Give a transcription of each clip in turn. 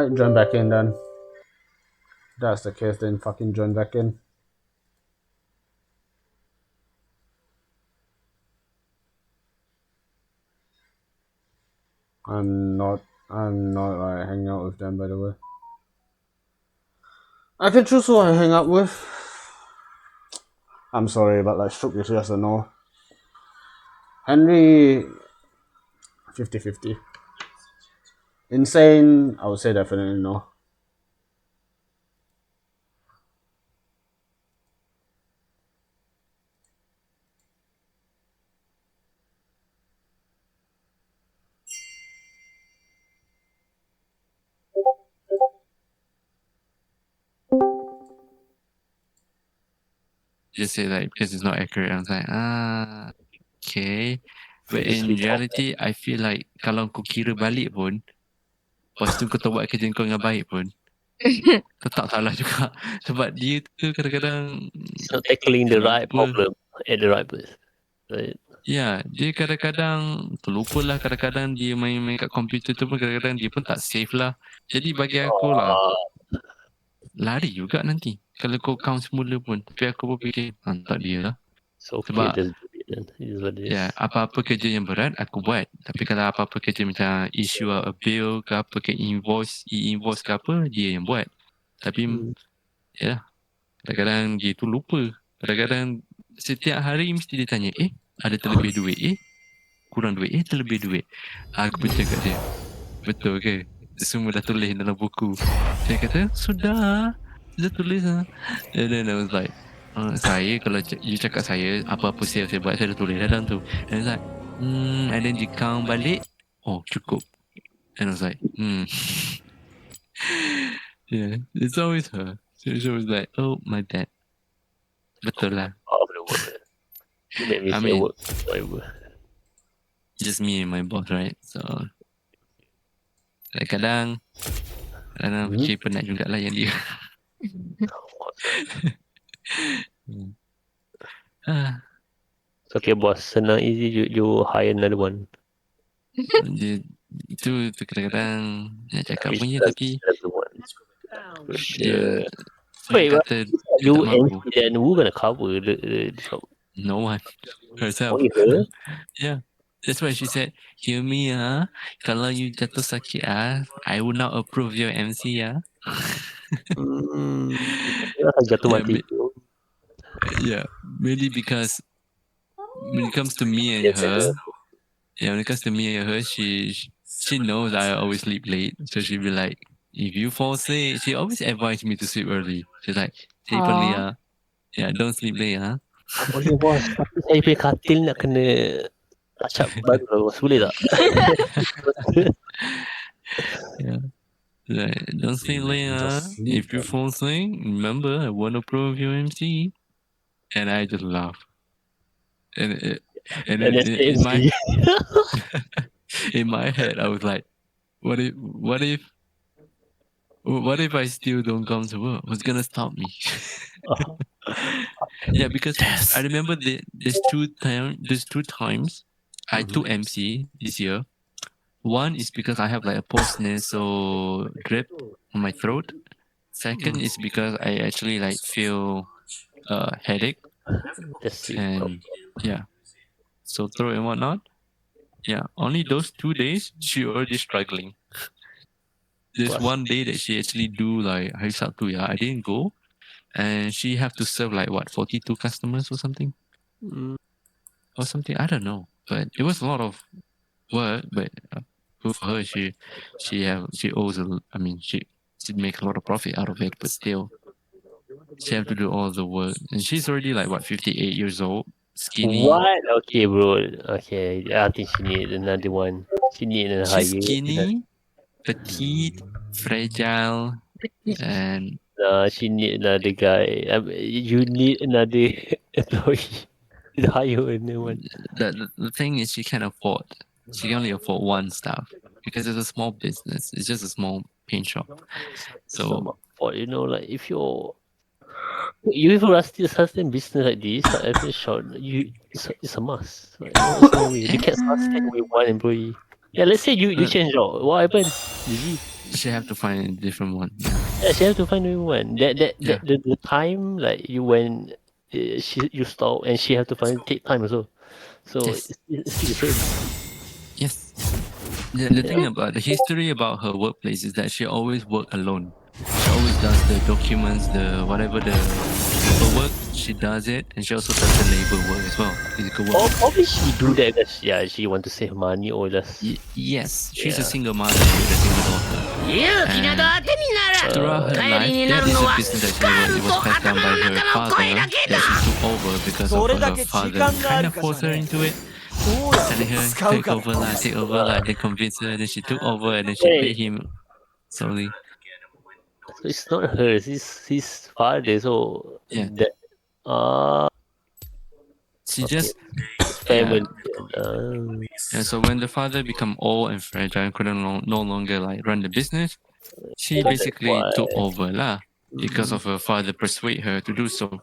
Join back in then. If that's the case, then fucking join back in. I'm not like hanging out with them, by the way. I can choose who I hang out with. I'm sorry, but like Stroke is yes or no. Henry 50-50. Insane, I would say definitely no. Just say like because it's not accurate. I was like, okay. But in reality, I feel like kalau kau kira balik pun, lepas tu kau tak buat kerja kau dengan baik pun, tetap salah juga. Sebab dia tu kadang-kadang It's not tackling the right terlupa. problem at the right place. Right? Ya, dia kadang-kadang terlupa lah. Kadang-kadang dia main-main kat komputer tu pun kadang-kadang dia pun tak save lah. Jadi bagi aku lah, lari juga nanti. Kalau kau count semula pun. Tapi aku pun fikir, tak dia lah. So okay, Sebab just do it then. It is what it is. ya, apa-apa kerja yang berat aku buat. Tapi kalau apa-apa kerja macam issue a bill ke apa ke e-invoice ke apa, dia yang buat. Tapi ya, kadang-kadang dia tu lupa. Kadang-kadang setiap hari mesti dia tanya, ada terlebih duit? Kurang duit? Terlebih duit? Aku pun cakap dia, betul ke? Semua dah tulis dalam buku. Dia kata, sudah tulis lah. And then I was like, saya kalau you cakap saya, apa-apa sales saya buat, saya dah tulis dalam tu. And I was like, and then dia count balik, cukup. And I was like, yeah, it's always her. So she was like, my bad. Betul lah. You make me say work. Whatever. Just me and my boss, right? So kadang fikir penat jugalah yang dia. It's okay, boss. Senang easy you hire another one. Dia itu kadang-kadang nak cakap punya tapi dia kata you and then who gonna cover the job? No one. Herself. Her? Yeah. That's why she said, hear me kalau you jatuh sakit I will not approve your MC Jatuh mati. Yeah, maybe because when it comes to me and her, when it comes to me and her, she knows I always sleep late, so she'll be like, if you fall sick, she always advised me to sleep early. She's like, sleep early don't sleep late Boleh bos, tapi saya punya katil nak kena touch up baru bos, boleh tak? Yeah. Like, don't sleep late if you fall sick, remember I won't approve your MC. And I just laugh. And in my head, I was like, what if I still don't come to work? What's gonna stop me? Yeah, because I remember there's two times I took MC this year. One is because I have like a post-nasal drip on my throat. Second is because I actually like feel headache. And yeah, so throat and whatnot. Yeah, only those 2 days she already struggling. There's one day that she actually do like hari Sabtu I didn't go, and she have to serve like 42 customers or something, or something, I don't know, but it was a lot of work. But for her, she owes she make a lot of profit out of it, but still she have to do all the work, and she's already like 58 years old, skinny. What? Okay, bro. Okay, I think she need another one. She need a higher. She's skinny, petite, fragile, and she need another guy. You need another employee. Hire another one. The thing is, she can't afford. She can only afford one staff because it's a small business. It's just a small paint shop. So, like if you have a sustain business like this, like every short, it's a must. Like, you can't sustain with one employee. Yeah, let's say you change job. What happened? GG. She have to find a different one. Yeah, she have to find a new one. Yeah. The time like you when you stop and she have to take time also. So Yes. it's still the same. Yes. The thing about the history about her workplace is that she always work alone. She always does the documents, the whatever the paperwork. She does it, and she also does the labor work as well, physical work. Probably she do that because she want to save money or just Yes, she's a Yeah. single mother with a single daughter. 勇気など当てになら Throughout her 頼 life, りにな that る is の a は business that スカ it ル was と passed down 頭 by の her 中の father 声だけ that だ she took over because そ of れだ her け father 時間があ kind る of かじゃ forced her ね into it, どうやっ telling て her 使う take か over, take over, then convinced her, then she took over, and then she Wait. paid him slowly. so it's not hers. It's his father. So Yeah. that She Okay. just family. yeah. So when the father become old and fragile and couldn't no longer like run the business, she That's basically why. took over lah because of her father persuade her to do so.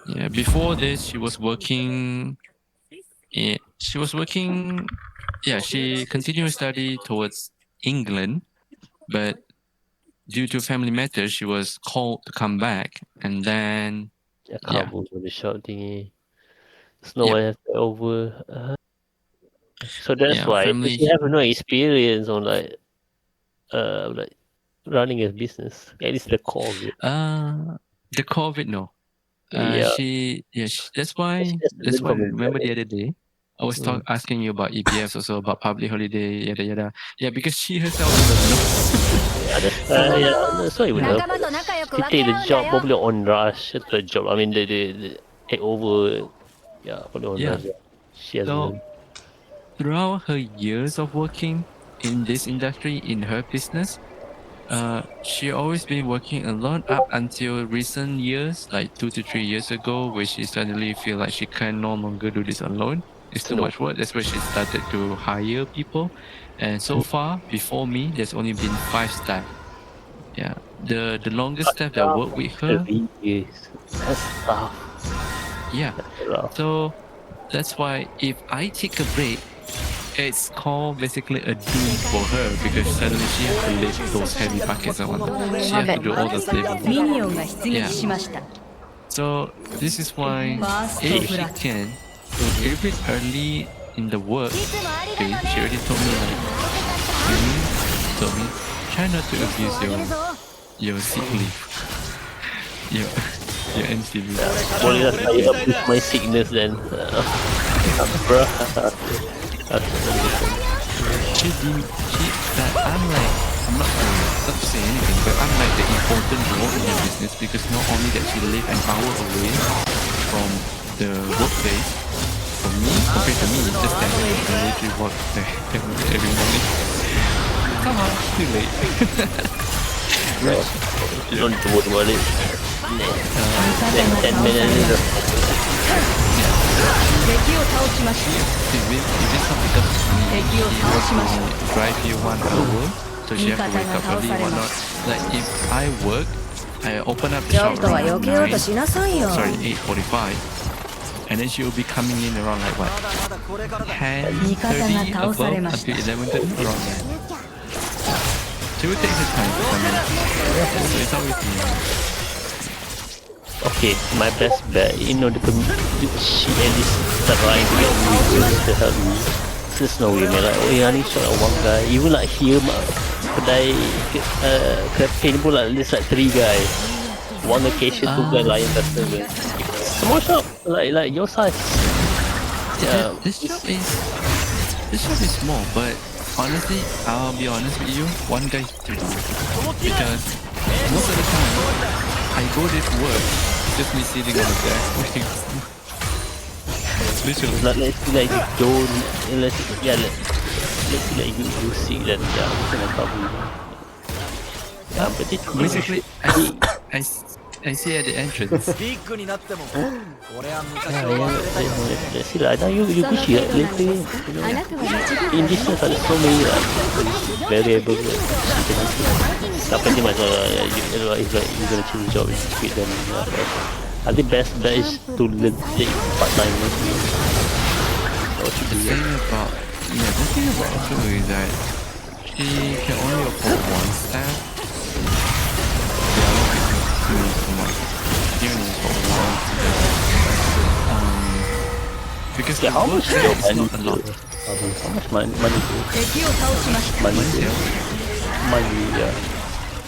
Yeah. Before this, she was working. Yeah, she was working. Yeah, she continued to study towards England, but due to family matters, she was called to come back, and then I Yeah. can't move on the short thingy. There's no Yep. one has to over. So that's Yeah, why family- she have no experience on like running a business. At least the core of it. the COVID no. Yeah. That's why. That's That's why. from Remember the Internet. other day, I was asking you about EPFs, also about public holiday, yada yada. Yeah, because she herself doesn't know. That's why even her. 仲間と仲良く She 分け take 合 the うんだ job よ probably on rush. The job. I mean the take over. Yeah, probably on Yeah. rush. Yeah. She has So- no. Throughout her years of working in this industry, in her business, she always been working a lot up until recent years, like 2 to 3 years ago, where she suddenly feel like she can no longer do this alone. It's too No. much work. That's where she started to hire people. And so far, before me, there's only been 5 staff. Yeah. The longest staff that worked with her, 3 years. That's tough. yeah. Rough. So that's why if I take a break, it's called basically a doom for her because suddenly she has to lift those heavy buckets and whatnot. She has to do all those labor. ミニオンが出撃しました So this is why ファースト if フ she ラッグ can, a bit early in the work いつもあり phase, がと she ね already told me like, told me, try not to abuse あげるぞ your sick leave. Your NC leave. Boleh lah saya abuse my sickness then. Bruh. I'm like, I'm not to say anything, but I'm like the important role in her business because not only that she live an hour away from the workplace, for me, compared to me, it's just 10 minutes. I literally walk there every morning. Come on, too late. Don't worry about it. Then 10 minutes. 敵を倒しました If it's not because of me, Take you he out, wants to drive you 1 hour, so she have to wake up early, whatnot. Like if I work, I open up the ちょ shop っとは around 避けようと 9, しなさいよ sorry, 8:45, and then she will be coming in around like what, 10:30 above until 11:30 around that. She will take her time to come in. So it's always me. Okay, my best bet in order to she at least trying to get me to help me. There's no way man. Like, oh yeah, I need shot one guy. Even like here, kedai cafe ni pun like at least like 3 guys. One location, 2 guys lain customer. Small shop, like your size. Yeah. This shop is small, but honestly, I'll be honest with you, one guy is too much. Because most of the time, I go there to work, it's just me sitting on the desk waiting. Literally. Let's see like you don't, let's see like you see that we can cover you. Yeah, but it's Basically, I see at the entrance. ビッグになっても俺は昔 Yeah, を yeah, 忘れたよ let's see like now you push it later. You あ know, なたは導 in business there's so many like variable that you can do. Tapi ni macam if like you gonna change job, it's fit then. I think best bet is to take part time. The thing about also is that they can only afford one staff. They are not doing too much. They only afford one. Because Yeah, the how work much there is money not a lot. How much money do 敵を倒しました。 money Monthly do? sales. Money, yeah.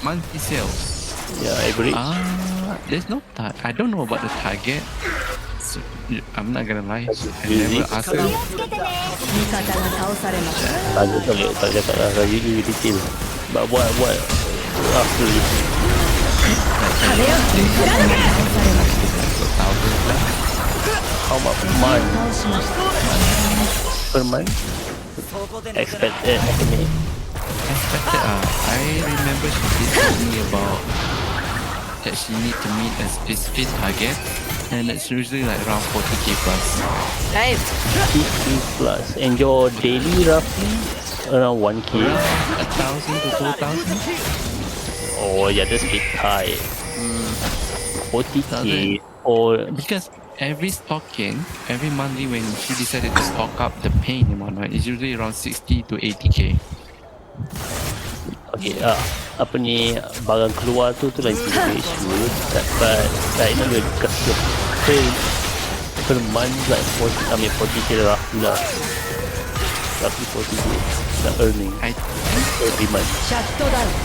Monthly sales. Yeah, average. There's no I don't know about the target. So, I'm not gonna lie. I Really? never asked them. 味方が倒されました。 Tak cakap lah, really detail. But what after this? 壁を振られる。倒されました。 Thousands plus. How much month 倒しました。 per month? そこでね Expected estimate. Expected. I remember she did tell me about that she need to meet a specific target, and it's usually like around 40k plus. 50 plus. And your daily roughly around 1k. Around 1,000 to 2,000. Oh yeah, that's a bit high. 40k or Because every stocking, every monthly when she decided to stock up the paint and whatnot, it's usually around 60 to 80k. okay, apa ni barang keluar tu lagi issue. But like you know because the pay per month like 40k roughly lah. Roughly 40k the earning I every month. シャットダウン。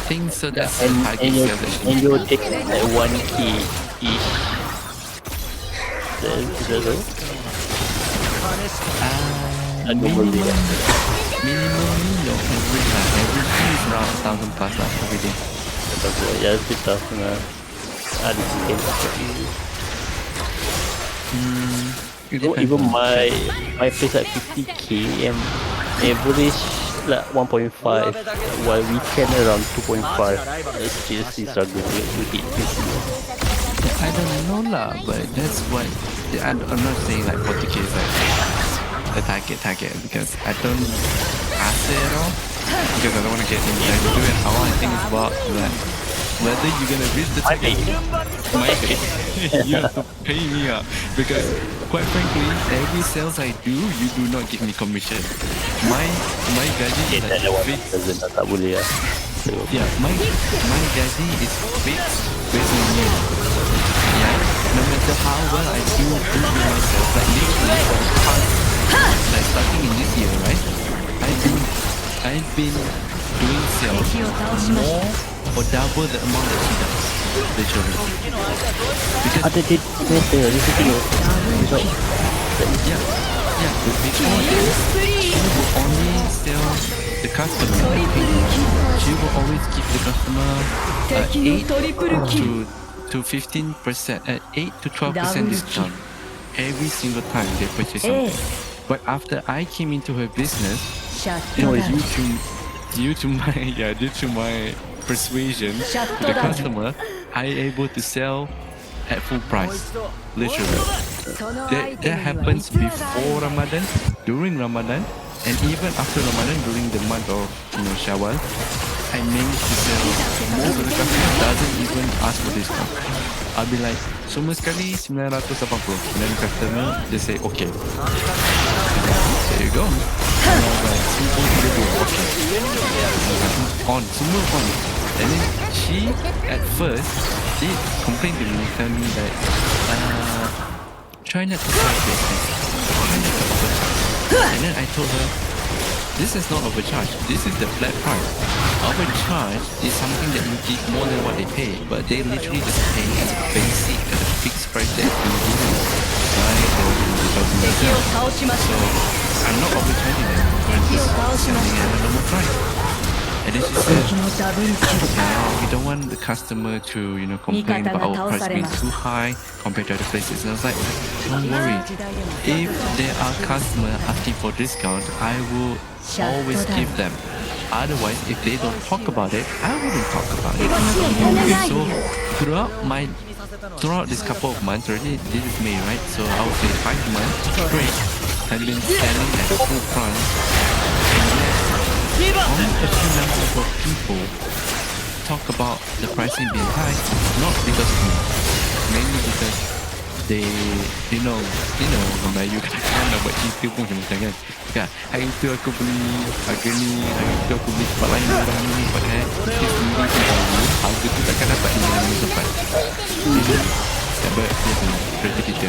think so. That's the And target your sales that she and your take like 1k each. Is that right? minimum, no, average lah. Average is around 1,000 plus lah every day. Yeah, it's a bit tough na. It So depends even on- my place like 50k and average like 1.5 while weekend around 2.5. It's seriously struggling to hit 50. I don't know lah, but that's what I'm not saying like 40k is like the target because I don't ask it at all because I don't want to get into it. All I think is about that whether you're gonna reach the target. My pay. You have to pay me up because quite frankly, every sales I do, you do not give me commission. My gaji is Tak ada like one fixed. doesn't tak boleh lah. So, Yeah, my gaji is fixed based on you. Yeah, no matter how well I do myself, like literally for the past, like starting in this year, right? I've been doing sales 敵を倒しました。 more or double the amount that she does, literally. Because ada dia tengok. yeah, before this, she will only sell the customer. She will always give the customer 敵のトリプルキル。 to 15%, 8 to 12% discount every single time they purchase something. But after I came into her business, シャットダウン。 due to my persuasion to the customer, I able to sell at full price, literally. そのアイ That テムには happens before Ramadan, during Ramadan, and even after Ramadan during the month of Shawwal. I managed to sell most of the customers doesn't even ask for discount. I'll be like, semua sekali 980. And then customer just say okay. There you go. And I was like, simple delivery, okay. On, semua on. And then she at first did complain to me, tell me that try not to charge too expensive. Try not to overcharge. And then I told her, this is not overcharge. This is the flat price. Overcharge is something that you give more than what they pay, but they literally just pay as a basic, as a fixed price that you give them. Right? Or 敵を倒しまし so た。 I'm not overcharging them. We're just selling at a normal price. And then she said, 敵のダブルキル。 we don't want the customer to, complain about our price being too high compared to other places. And I was like, don't worry. If there are customers asking for discount, I will always give them. Otherwise, if they don't talk about it, I wouldn't talk about it. Okay, so throughout this couple of months already, this is May, right? So I would say 5 months straight, I've been selling at full price. And yet, only a few numbers of people talk about the pricing being high, not because of me, mainly because they you know Melayu kan nak buat cerita pun macam kan. Kan hari tu aku beli harga ni, hari tu aku beli tempat lain orang ni pakai kita sendiri pun tahu harga tu takkan dapat di mana tempat. But kereta kita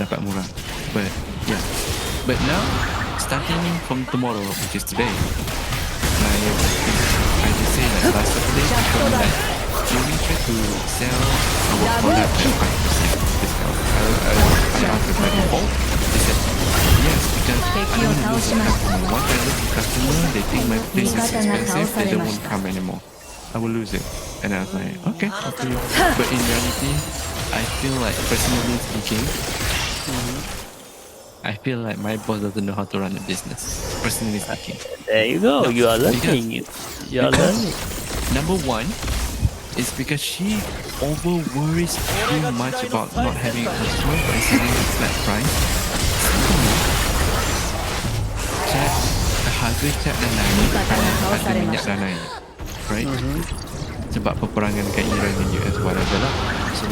dapat murah. But yeah. But now starting from tomorrow, which is today, I just say that last Saturday we told me that we will try to sell our product at 5% discount. I asked them by default. They said yes, because I don't want to lose a customer. Once I lose a customer, they think my place is expensive, they don't want to come anymore. I will lose it. And I was like, okay, okay. But in reality, I feel like, personally speaking, I feel like my boss doesn't know how to run a business. Personally speaking. There you go. You are learning. You are learning. Number one is because she over worries too much about not having a customer by selling a flat price. Secondly, harga cat dan lain, harga minyak dan lain, right? Sebab peperangan kat Iran dan US whatever lah. So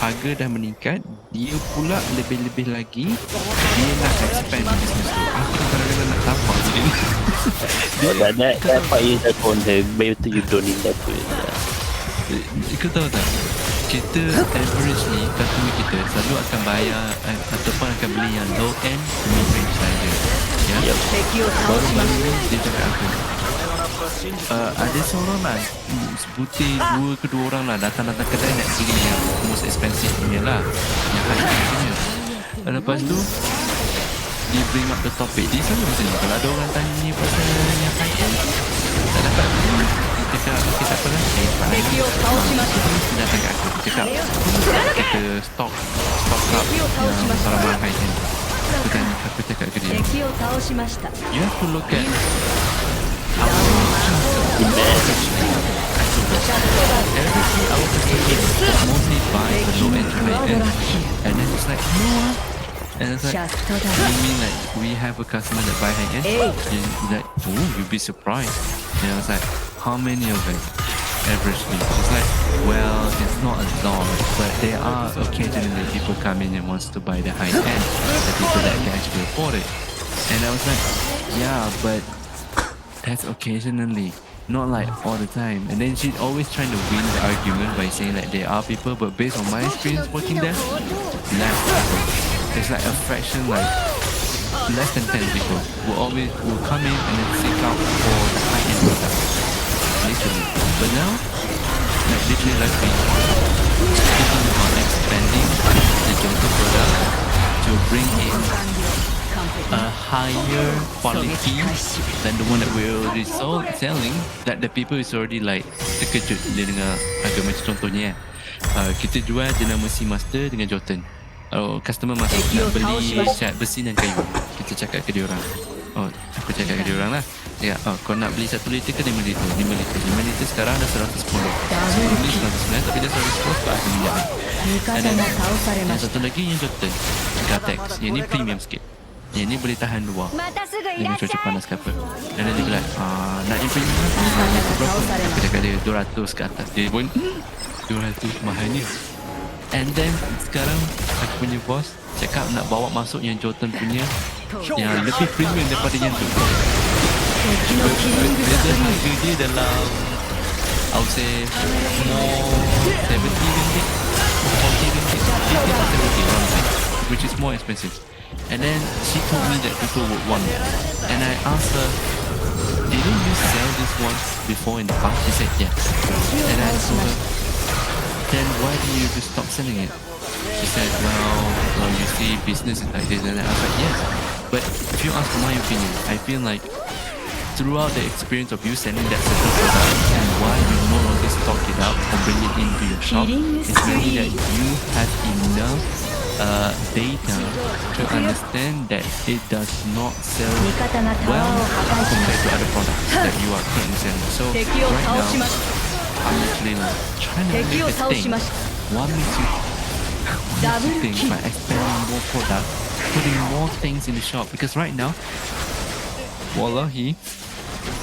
harga dah meningkat, dia pula lebih-lebih lagi dia nak expand business tu. Aku kadang-kadang nak tampar je dia. That part is a content. Better you don't need that to it. Kau tahu tak, kita average ni customer kita selalu akan bayar ataupun akan beli yang low end to mid range saja. Ya. Baru-baru ni dia cakap aku, ada seorang lah sebutir kedua orang lah datang kedai nak beli yang most expensive punya lah, yang high end punya. Lepas tu dia bring up the topic. Dia selalu macam ni, kalau ada orang tanya ni pasal yang high end tak dapat beli, kita apa lah, datang kat aku cakap kita stock up yang barang-barang high end. Aku cakap ke dia, you have to look at everything our customers mostly buy the low end to high end, and then it's like no. And it's like, you mean like we have a customer that buy high end? Like, oh, you'd be surprised. And I was like, how many of them? Averagely, it's like, well, it's not a lot, but there are occasionally people come in and wants to buy the high end, the people that can actually afford it. And I was like, yeah, but that's occasionally, not like all the time. And then she's always trying to win the argument by saying that there are people, but based on my experience working there, less people. It's like a fraction, like less than 10 people will come in and then seek out for the high end product. Literally. But now, like literally last week, speaking about expanding the Johto product to bring in a higher quality than the one that we're already selling, that the people is already like terkejut dia dengar harga. Macam contohnya kita jual jenama Seamaster dengan Jotun. Customer masuk nak beli cat besi dan kayu, kita cakap ke dia orang, aku cakap ke dia orang lah, ya, kau nak beli 1 liter ke 5 liter? 5 liter sekarang dah 110. Sebelum ni 109 tapi dah 110 sebab aku minyak. Dan yang satu lagi yang Jotun Gatex, yang ni premium sikit, yang ni boleh tahan luar dengan cuaca panas ke apa. Dan dia bilang nak yang premium berapa? Aku cakap dia 200 ke atas. Dia pun 200 mahalnya. And then sekarang aku punya bos cakap nak bawa masuk yang Jotun punya yang lebih premium daripada yang tu. Beza harga dia dalam I would say more 70 ringgit, 40 ringgit, 50 or 70 around there, which is more expensive. And then she told me that people would want it. And I asked her, didn't you sell this once before in the past? She said yes. And I told her, then why do you just stop selling it? She said, well, you see, business is like this. And I was like, yes. But if you ask for my opinion, I feel like throughout the experience of you selling that certain product and why you no longer stock it out or bring it into your shop, it's mainly that you have enough data to understand that it does not sell well compared to other products that you are currently selling. So right now, I'm actually like trying to make a thing. What makes you think by expanding more products, putting more things in the shop? Because right now, wallahi,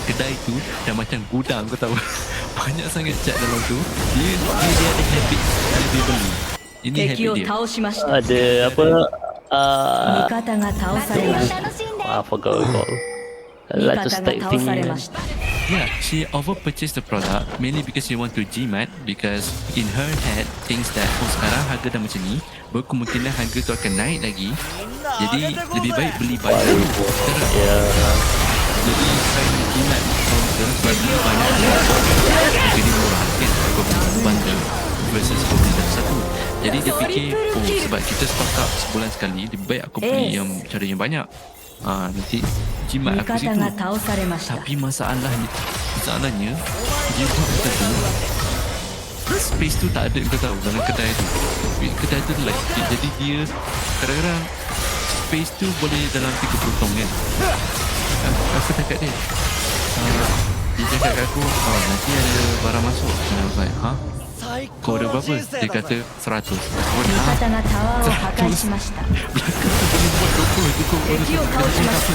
kedai tu dah macam gudang, kau tahu. Banyak sangat cat dalam tu. Dia ada habit dia beli. Ini 敵 habit を dia. 倒しました Ada apa? 味方が倒されました I forgot what it's called. I 味 like to 方が stack 倒され things. ました Yeah, she overpurchased the product mainly because she want to GMAT because in her head thinks that sekarang harga dah macam ni, berkemungkinan harga tu akan naik lagi. Jadi lebih baik beli banyak dulu. Sekarang Yeah. jadi saya nak GMAT sebab beli banyak harga dia murah kan kau beli bundle versus kau beli satu. Jadi dia fikir sebab kita stock up sebulan sekali, lebih baik aku beli yang cara yang banyak. Nanti 味 GMAT aku 方 situ. が倒されました Tapi masalahnya dia buat macam tu. Space tu tak ada, kau tahu, dalam kedai tu. Kedai tu like sikit. Jadi dia kadang-kadang space tu boleh dalam 30 tong kan. Aku cakap dia. Dia cakap kat aku, nanti ada barang masuk. And I was like, kau ada berapa? Dia kata 100. 味方がタワーを破壊しました Boleh buat 20 itu kau order Thank you, satu. Coach Tak apa.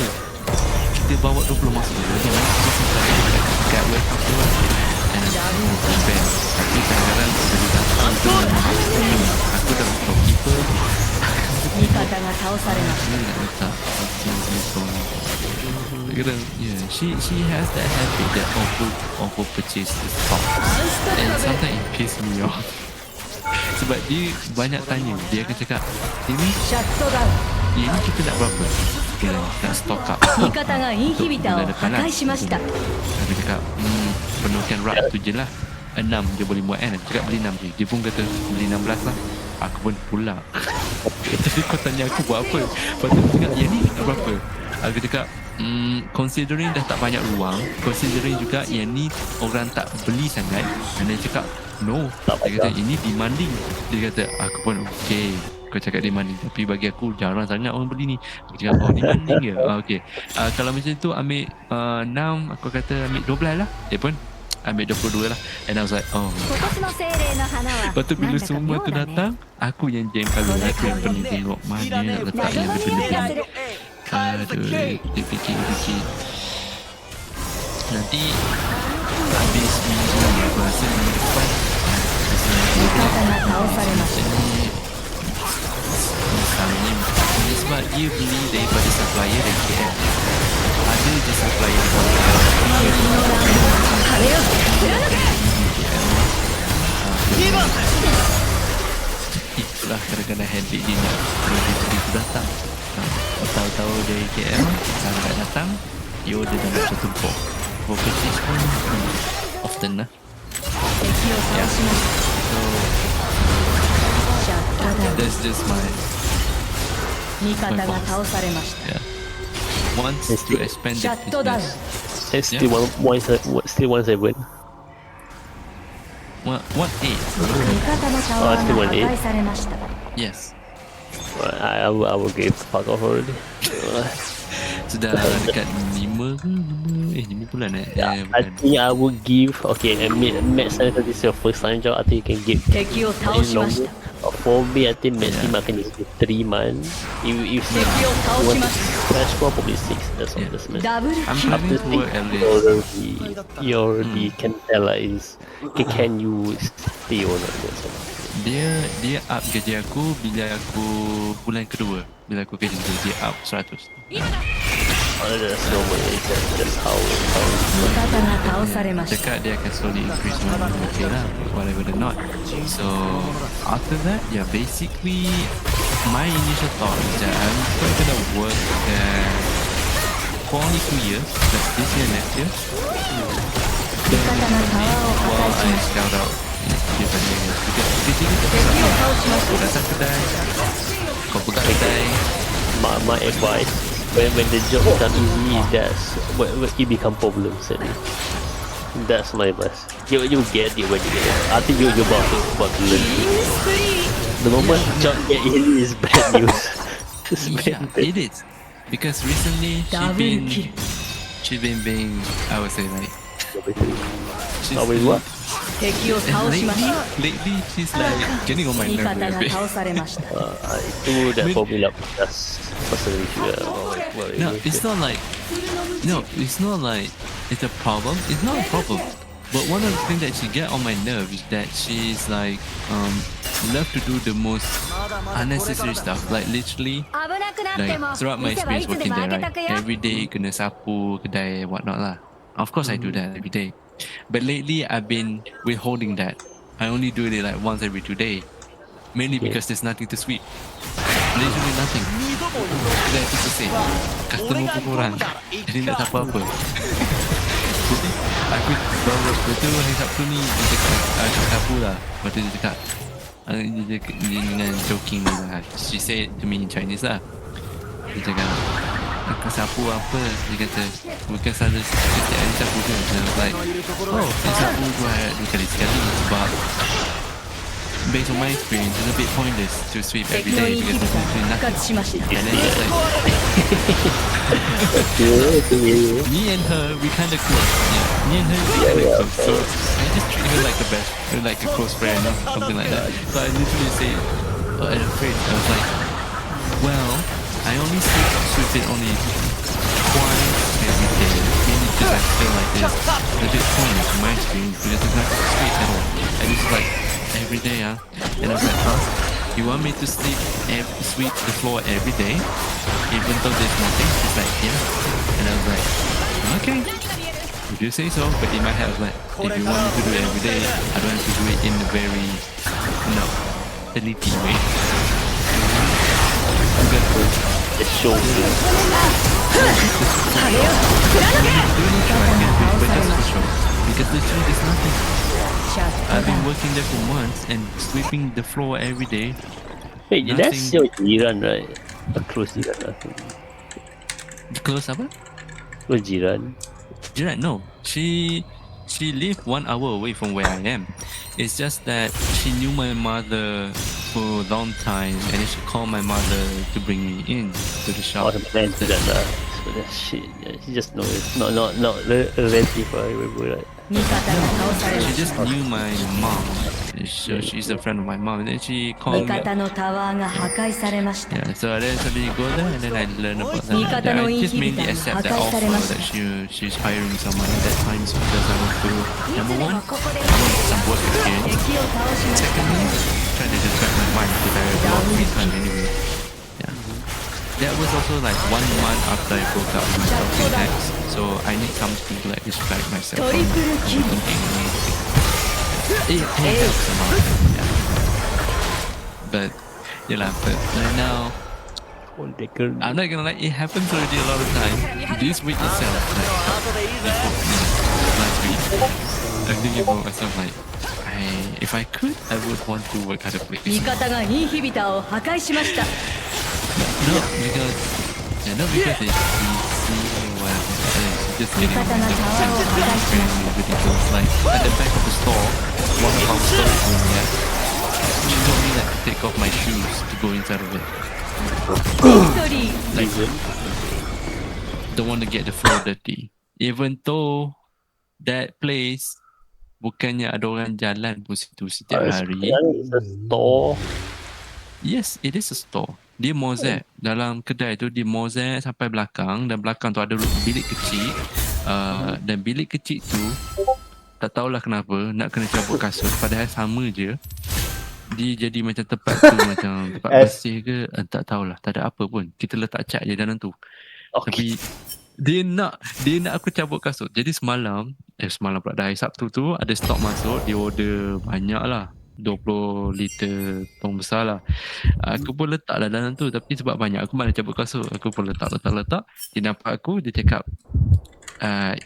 Kita bawa 20 masuk dulu. Jadi kita simpan dekat warehouse tu lah. And simpan. Tapi kadang-kadang bila datang tu aku dah storekeeper. 味方が倒されまし Dia nak letak something. Kadang-kadang she has that habit that over purchase the stock. And sometimes it piss me off. Sebab dia banyak tanya. Dia akan cakap, ini たシャットダウ ini kita nak berapa? Kita nak stock up. ン味方がインヒビターを破壊しました Aku cakap, penuhkan rak tu je lah. 6 je boleh muat kan. Aku cakap beli 6 je. Dia pun kata beli 16 lah. Aku pun pula. Jadi kau tanya aku buat apa? Lepas tu dia cakap, yang ni nak berapa? Aku cakap, considering dah tak banyak ruang, considering juga yang ni orang tak beli sangat. Dan dia cakap, no. Dia kata, ini demanding. Dia kata, aku pun okay. Kau cakap demanding, tapi bagi aku jarang sangat orang beli ni. Aku cakap, demanding ke? Okay. Kalau macam tu ambil 6, aku kata ambil 12 lah. Dia pun ambil 22 lah. And I was like, 今年の精霊の花は lepas tu なん bila だか semua 妙 tu だね datang, aku yang jam kali. Aku yang pening tengok mana nak letak yang 謎の匂いがす lebih-lebih. る Aduh, dia fikir. Nanti habis minggu ni, aku rasa minggu depan 味方が倒されました misalnya sebab dia beli daripada supplier dari KL. Ada je supplier itulah kadang-kadang habit dia nak delivery tu datang. Tahu-tahu dari KL, sampai datang, dia order dalam satu box. For purchase pun often lah. 敵を倒しました So シャットダウン that's just my 味方が倒されました yeah. Wants to expand シャ the ットダウン business. It's still still 17. What age? 味方のタワーが破壊されました Yes. I will give the fuck off already. Sudah dekat 5 ke? 5 bulan Yeah, I think I will give. Okay, Matt said that this is your first time job. I think you can give 敵を倒しました For me, I think maximum I can just give 3 months. If you want to crash for probably 6. That's all. Yeah. That's max. ダブル I'm キル planning to work at least. You already can tell like is can you stay or not? That's all. Dia up gaji aku bila aku bulan kedua. Bila aku kerja dia up 100. That's normal. That's how. 味方が倒されました Cakap dia akan slowly increase my money. Okay lah, whatever the not. So after that, yeah, basically my initial thought is that I'm gonna work for only 2 years, like this year, next year. 味方がタワーを破 While 壊し I ました scout out dia punya kerja tu 敵を倒しまし kau datang kedai, kau buka kedai. My advice when the job become easy, that's when it become problems. That's my advice. You get it when you get it. I think you're about to learn. The moment job get easy is bad news. It's Yeah, bad. it is. Because recently ダブルキル she's been being, I would say like, she's Always what? 敵を and 倒しました lately she's like getting on my 味 nerve 方 a が bit. 倒されました Itu that formula plus personal issue. No, it's not like it's a problem. It's not a problem. But one of the things that she get on my nerve is that she's like love to do the most まだまだこれから unnecessary だ stuff. Like literally, 危なくなって like も throughout my 店はい experience つで working も there, 開け right? とくよ Every day kena sapu kedai and whatnot lah. Of course I do that every day. But lately I've been withholding that. I only do it like once every 2 days. Mainly Okay. because there's nothing to sweep. Literally nothing. Kedai tu selesai. Customer pun kurang. Jadi tak siapa apa. Jadi aku baru betul hari Sabtu ni dia cakap sapu lah. Lepas tu dia cakap dia dengan joking ni lah. She said to me in Chinese lah. Dia cakap kau sapu apa? Dia kata bukan selalu setiap hari sapu ke? And I was like, oh, saya sapu 2 kali sekali sebab based on my experience it's a bit pointless to sweep 敵 every の day インヒ because ビ there's ター literally 復 nothing. 活しました And then it's like Okay. me and her we kind of close. Yeah, me and her we kind of close. So I just treat her like a best, like a close friend or something like that. So I literally say at a phrase, I was like, well, I only sweep it only twice every day. Mainly because I feel like it's a bit pointless in my experience because there's nothing to sweep at all. And it's like every day, And I was like, huh? You want me to sweep the floor every day, even though there's nothing? She's like, yeah. And I was like, okay, if you say so. But in my head, I was like, if you want me to do it every day, I don't have to do it in a very, elite way. The show. Because literally there's nothing. シャッ I've トダウ been ン working there for months and sweeping the floor every day. Wait, that's Nothing. your jiran, right? A close jiran, I think. Close apa? Close jiran. Jiran, no. She lived 1 hour away from where I am. It's just that she knew my mother for a long time and then she called my mother to bring me in to the shop. Or the man jiran lah. So that shit. Yeah, she just know it's not relative, I remember, right? 味方が倒されま She し just knew my mom. So she's a friend of my mom. And then she た called 味 me. 方のタワーが破壊されました Yeah, so I then suddenly go there and then I learn about that. 味方の I イン just ヒビ mainly ター accept が that 破壊されま offer した that she's hiring someone at that time because I want to, number いつで one, もここで I want some work experience. 敵を倒しました Secondly, trying to distract my mind because I have a lot of free time anyway. Yeah. That was also like 1 month after I broke up with my girlfriend ex, so I need something to like distract myself トリ from プルキル thinking. It helps a lot. Yeah. But yeah, but right now Oh, they could. I'm not gonna lie, it happens already a lot of time. This week itself, like last week, I'm thinking about myself like, if I could, I would want to work at a place. 味方がインヒビターを破壊しました Not because it's easy or whatever. It's just getting on the very ridiculous. Like at the back of the store, one of our stores room, yeah. She told me like to take off my shoes to go inside of it. ビクトリー Like don't want to get the floor dirty. Even though that place bukannya ada orang jalan pun situ setiap hari. It's a store. Yes, it is a store. Dia mozek. Dalam kedai tu dia mozek sampai belakang dan belakang tu ada bilik kecil. Dan bilik kecil tu tak tahulah kenapa nak kena cabut kasut padahal sama je. Dia jadi macam tempat tu macam tempat bersih ke tak tahulah, tak ada apa pun. Kita letak cat je dalam tu. Okay. Tapi dia nak aku cabut kasut. Jadi semalam pula dah hari Sabtu tu ada stok masuk, dia order banyak lah. 20 liter tong besar lah. Aku pun letak lah dalam tu, tapi sebab banyak aku malah cabut kasut. Aku pun letak. Dia nampak aku, dia cakap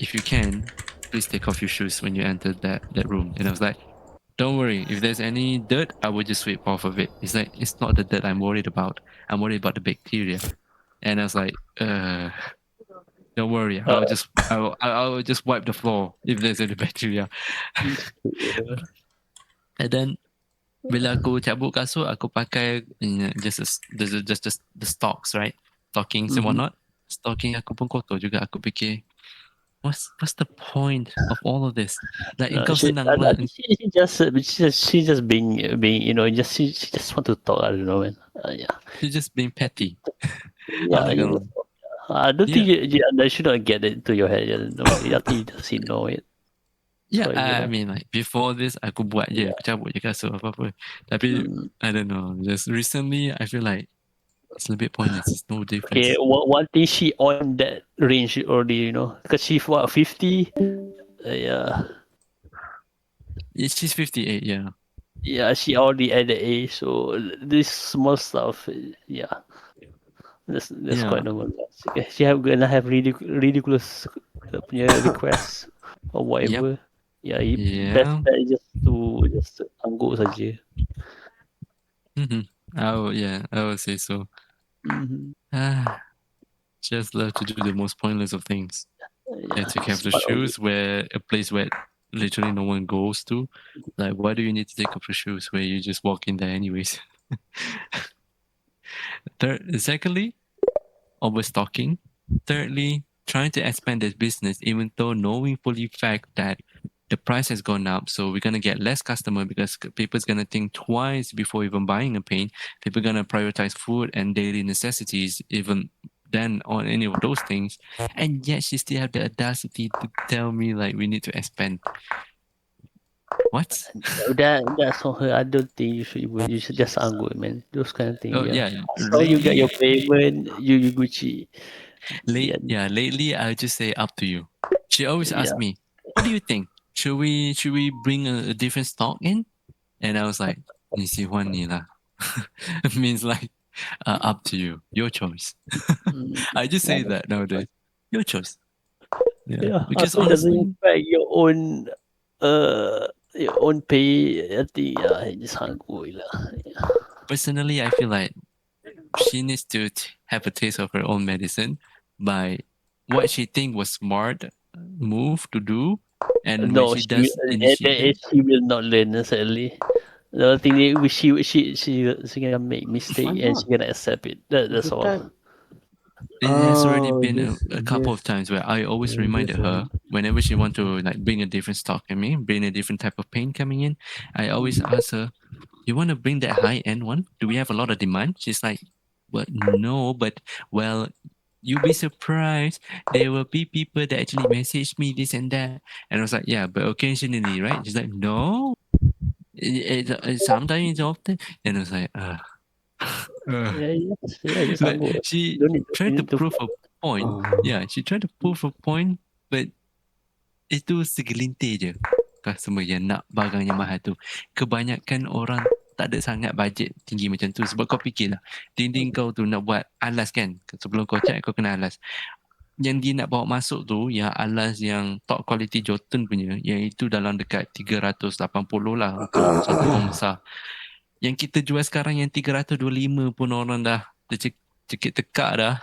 if you can, please take off your shoes when you enter that room. And I was like, don't worry, if there's any dirt, I will just sweep off of it. It's like, it's not the dirt I'm worried about. I'm worried about the bacteria. And I was like, don't worry, I'll just wipe the floor if there's any bacteria. And then bila aku cabut kasut, aku pakai just the stocks, right? Stockings and whatnot. Stocking aku pun kotor juga. Aku fikir, what's the point of all of this? Like kau senang pula. She just being she just want to talk. I don't know, man. Yeah. She's just being petty. Yeah, I'm not gonna- I don't think you should not get it to your head. No, I think you just know it. Yeah, Fine, I mean like before this aku buat je, aku cabut je kasut apa-apa. Tapi I don't know, just recently I feel like it's a bit pointless. It's no difference. Okay, one thing she on that range already, because she's what 50. Yeah, She's 58, yeah. yeah, she already at the age. So this small stuff, yeah, that's Yeah. quite normal. She gonna have ridiculous punya requests or whatever. Yeah, best Yeah. bet is just angguk saja. I would say so. Mm-hmm. Just love to do the most pointless of things. Yeah, To have the part of shoes where a place where literally no one goes to. Like, why do you need to take off your shoes where you just walk in there anyways? Secondly, overstocking. Thirdly, trying to expand this business even though knowing fully fact that the price has gone up, so we're gonna get less customer because people's gonna think twice before even buying a paint. People gonna prioritize food and daily necessities even then on any of those things, and yet she still have the audacity to tell me like we need to expand. What? That's on her. I don't think you should just angguk, man. Those kind of things. Oh yeah, So you get your payment, you Gucci. Lately I just say up to you. She always asks me, "What do you think? Should we bring a different stock in?" And I was like, 你喜欢你啦. Means like, up to you, your choice. I just say that nowadays, your choice. Yeah, Because after doesn't honestly, impact your own pay. I think just angguk lah. Yeah. personally, I feel like she needs to have a taste of her own medicine by what she think was smart move to do, and No, when she does initiate, she will not learn necessarily. The thing is, she gonna make mistake Why and not? she gonna accept it. That's all. it has already Oh, been this- a couple this- of times where I always this reminded her one. whenever she want to like bring a different stock bring a different type of paint coming in. I always ask her, "You want to bring that high end one? Do we have a lot of demand?" She's like, "Well, no, but well." You'll be surprised. There will be people that actually message me this and that. And I was like, yeah, but occasionally, right? She's like, no. Sometimes it's often. And I was like, Just But angguk. she Don't need tried to prove a point. Oh. Yeah, she tried to prove a point, but itu segelintir je customer yang nak barang yang mahal tu. Kebanyakan orang tak ada sangat budget tinggi macam tu. Sebab kau fikirlah, dinding kau tu nak buat alas kan? Sebelum kau cat, kau kena alas. Yang dia nak bawa masuk tu, yang alas yang top quality Jotun punya, yang itu dalam dekat 380 lah untuk satu orang besar. Yang kita jual sekarang yang 325 pun orang dah cekik tekak dah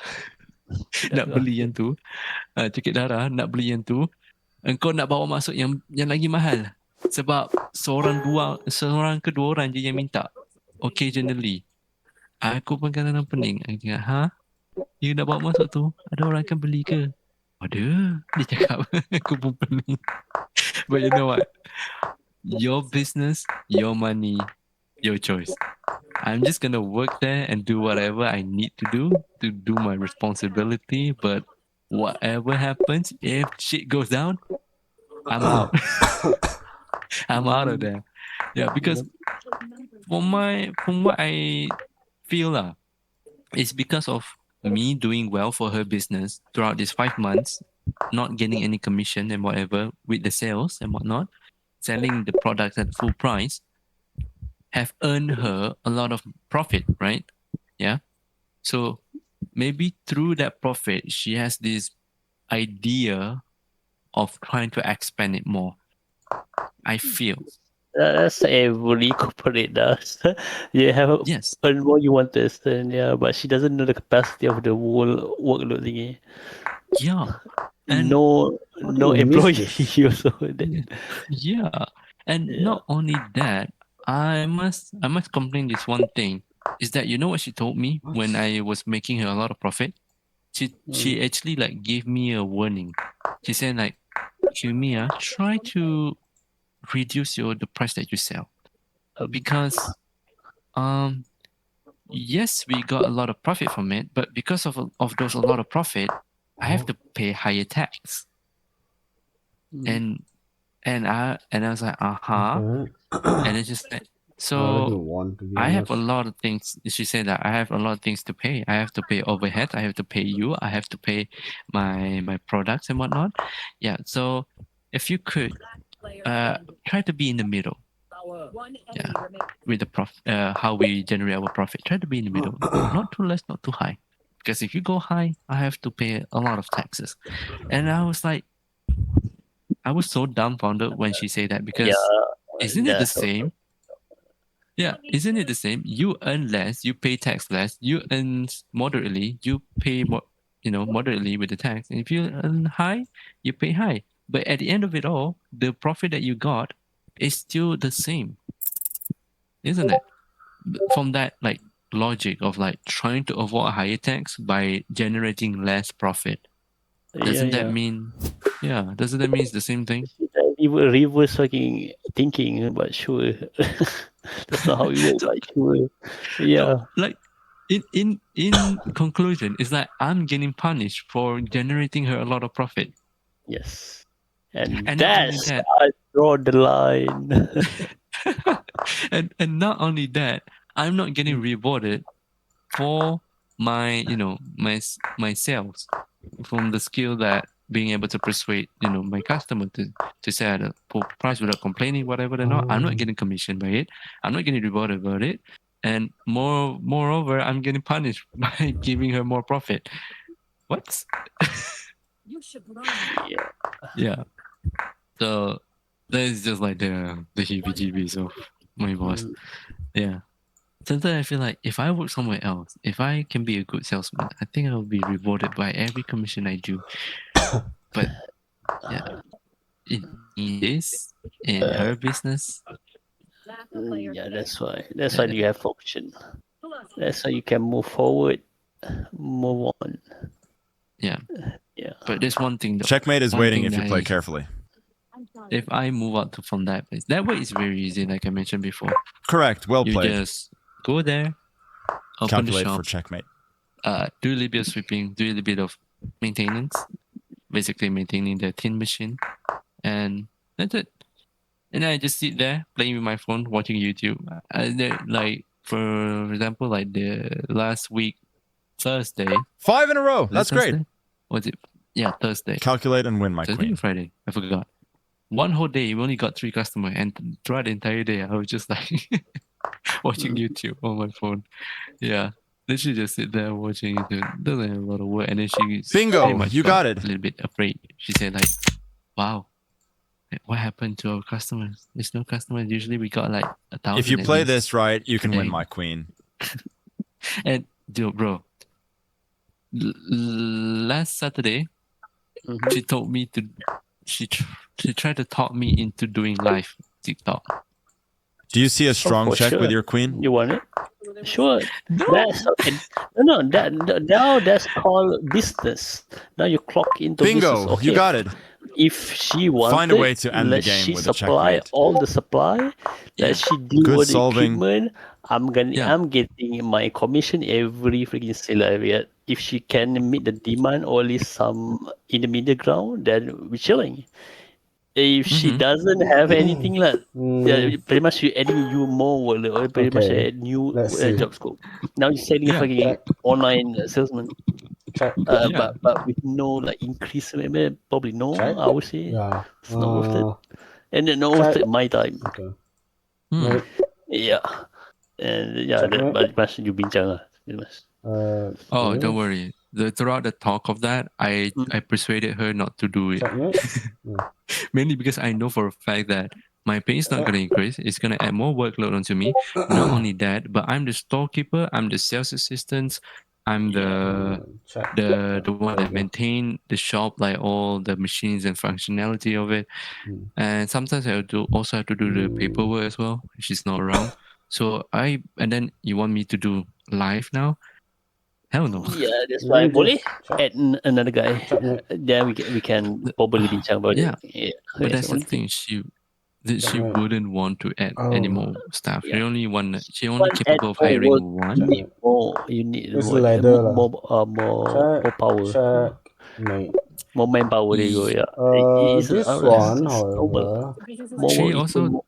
nak beli yang tu. Cekik darah nak beli yang tu. Engkau nak bawa masuk yang lagi mahal. Sebab seorang ke dua orang je yang minta. Occasionally. Aku pun kadang-kadang pening. Aku cakap, you nak bawa masuk tu, ada orang akan beli ke? Ada. Dia cakap. Aku pun pening. But you know what? Your business, your money, your choice. I'm just gonna work there and do whatever I need to do my responsibility. But whatever happens, if shit goes down, I'm out. I'm out of there. Yeah, because from what I feel it's because of me doing well for her business throughout these 5 months, not getting any commission and whatever with the sales and whatnot, selling the products at full price, have earned her a lot of profit, right? Yeah. So maybe through that profit, she has this idea of trying to expand it more. I feel. That's every corporate does. You have Yes. earn more you want to extend, but she doesn't know the capacity of the whole workload thingy. Yeah. And No do you miss employee also. yeah. And not only that, I must complain this one thing. Is that you know what she told me when I was making her a lot of profit? She actually like gave me a warning. She said like, Kimi, try to reduce the price that you sell. Because yes, we got a lot of profit from it, but because of those a lot of profit, I have to pay higher tax. And And I was like, and Okay. then she's like, I already so won, to be I have a honest. lot of things. She said that I have a lot of things to pay. I have to pay overhead. I have to pay you. I have to pay my products and whatnot. Yeah. So if you could try to be in the middle. Yeah. With the how we generate our profit. Try to be in the middle. Not too less, not too high. Because if you go high, I have to pay a lot of taxes. And I was like, I was so dumbfounded when she said that because isn't it the that's same? Yeah, isn't it the same? You earn less, you pay tax less. You earn moderately, you pay more, moderately with the tax. And if you earn high, you pay high. But at the end of it all, the profit that you got is still the same, isn't it? From that logic of trying to avoid higher tax by generating less profit, doesn't that mean? Yeah, doesn't that mean it's the same thing? Reverse fucking thinking, but sure. That's not how it works, but sure. Yeah. Like in conclusion, it's like I'm getting punished for generating her a lot of profit. Yes. And And not only that's that, I draw the line. and not only that, I'm not getting rewarded for my my sales from the skill that being able to persuade my customer to sell at a full price without complaining, whatever they not. I'm not getting commission by it. I'm not getting rewarded about it. And moreover, I'm getting punished by giving her more profit. What? Yeah. Yeah. So that is just like the heebie-jeebies of my boss. Yeah. Sometimes I feel like if I work somewhere else, if I can be a good salesman, I think I will be rewarded by every commission I do. But yeah, in this, in her business, Yeah, that's why. That's why you have option. That's how you can move forward, move on. yeah. Yeah. But there's one thing though. Checkmate is One waiting thing if you that play I- carefully. If I move out from that place, that way is very easy, like I mentioned before. Correct. Well You played. just go there, open Calculate the shop, for checkmate. do a little bit of sweeping, do a little bit of maintenance, basically maintaining the tin machine, and that's it. And I just sit there playing with my phone, watching YouTube. For example, like the last week, Thursday. 5 in a row. Was it That's great. Thursday? Was it? Yeah, Thursday. Calculate and win, my Thursday queen. or Friday? I forgot. One whole day, we only got 3 customers, and throughout the entire day, I was just like watching YouTube on my phone. Yeah, literally just sit there watching YouTube. Doesn't have a lot of work, and then she Bingo, pretty much you felt got it. A little bit afraid. She said like, "Wow, what happened to our customers? There's no customers. Usually we got like 1,000." If you at play least." this right, you can win, today. my queen. And bro, last Saturday, she told me to. She tried to talk me into doing live TikTok. Do you see a strong for check sure. with your queen? You want it? Sure. That's okay. No, now that's called business. Now you clock into business. Bingo, Okay. you got it. If she wants Find a way to end the let game she with a supply checkmate. all the supply, Yeah. let she deal Good with the solving. equipment. Yeah. I'm getting my commission every freaking sale I get. If she can meet the demand or at least some in the middle ground, then we're chilling. If she Mhm. doesn't have anything like Mm, pretty much you adding you more work or pretty much Okay, a new let's see. job scope. Now you're selling Yeah. fucking Check. online salesman. check. Yeah. But with no like increase, maybe probably no. Check. I would say Yeah. it's not worth it, Uh, and then not worth check. it my time. Okay. Hmm. Mate, Yeah, and yeah, Checkmate. that mas you bincang lah, pretty much. Oh, yeah. don't worry. Throughout the talk of that, I persuaded her not to do it. Checkmate. Mainly because I know for a fact that my pay is not going to increase. It's going to add more workload onto me. Not only that, but I'm the storekeeper. I'm the sales assistant. I'm Check. the one that maintain the shop, like all the machines and functionality of it. And sometimes I also have to do the paperwork as well. She's not around. So and then you want me to do live now? Hell no. Yeah, that's why Really boleh just check. add another guy. Checkmate. Then we can probably bincang about Yeah. it. Yeah, But that's the only thing. She Checkmate. wouldn't want to add any more staff. Yeah. She only capable of hiring one. You need more. You need It's more, ladder lah. more power. Checkmate. More manpower they go, yeah. This one, however, She also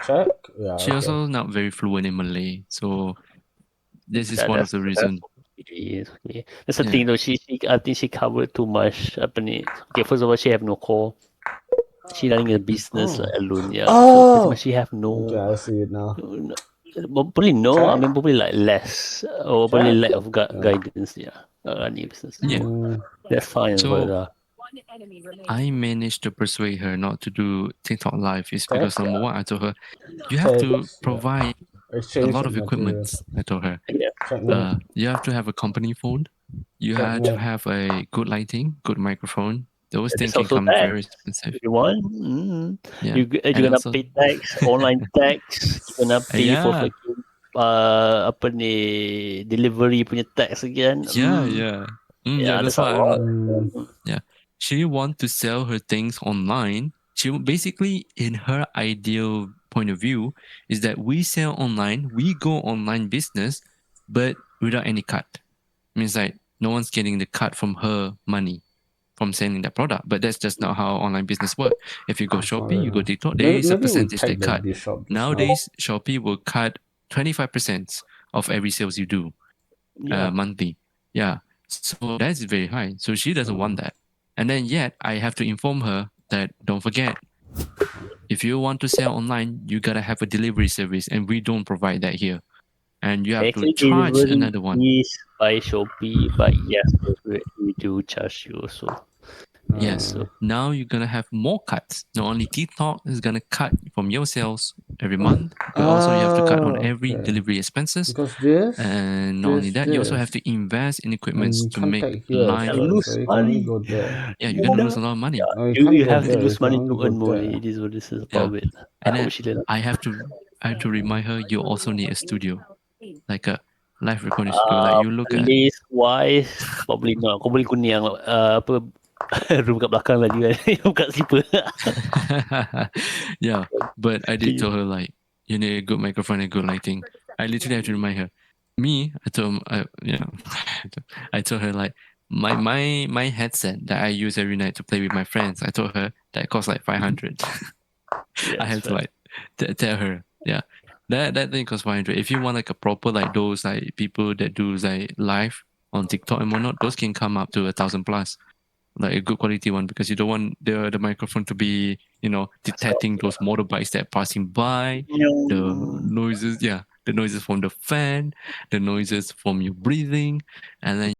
check. Yeah. she Okay. also not very fluent in Malay, so this is Yeah, one of the reasons. Yes, okay. That's the Yeah. thing though. I think she covered too much. Apa ni? Okay, first of all, she have no core. She running a business Oh. alone. Yeah. Oh! So pretty much she have no. Okay, I see it now. Probably no. I Check. mean, probably like less or probably Check. lack of guidance. Yeah. Running a business. Yeah. That's fine. So- but One enemy remains. I managed to persuade her not to do TikTok live is because number one, I told her you have to Text, yeah. provide a Exchange lot of material. equipment. I told her Check now. you have to have a company phone, you have to have a good lighting, good microphone. Those There's things can also come tax. very expensive. if you want, Yeah. you're And gonna also- pay tax, online tax. You're gonna pay for Yeah. fucking apa ni delivery punya tax again. Yeah, yeah. Yeah, That's that's a why lot. she want to sell her things online. She basically, in her ideal point of view, is that we sell online, we go online business, but without any cut. Means like no one's getting the cut from her money from selling that product. But that's just not how online business work. If you go Shopee, you go TikTok, there is a percentage they cut. Nowadays, Shopee will cut 25% of every sales you do monthly. Yeah. So that's very high. So she doesn't want that. And then yet I have to inform her that don't forget, if you want to sell online, you gotta have a delivery service, and we don't provide that here. And you have Actually, to charge delivery another one. is by Shopee, but yes, we do charge you also. Yes. Now you're gonna have more cuts. Not only TikTok is gonna cut from your sales every month, but also you have to cut on every delivery expenses. Because this And not only that, you also have to invest in equipment to make live. so you can only go there. Yeah, you're gonna lose a lot of money. You have to lose money to earn money. It is what this is about it. And then I have to remind her you also need a studio, like a live recording studio. Like you look at Place wise, probably not. Kau boleh guna yang apa room kat belakang lagi kan. Kat slipper. yeah, but I did tell her like you need a good microphone and good lighting. I literally have to remind her. I told her like my headset that I use every night to play with my friends. I told her that costs like 500. I have to like tell her, that thing costs 500. If you want like a proper like those like people that do like live on TikTok and whatnot, those can come up to 1,000 plus. Like a good quality one, because you don't want the microphone to be, detecting those motorbikes that are passing by, the noises, the noises from the fan, the noises from your breathing, and then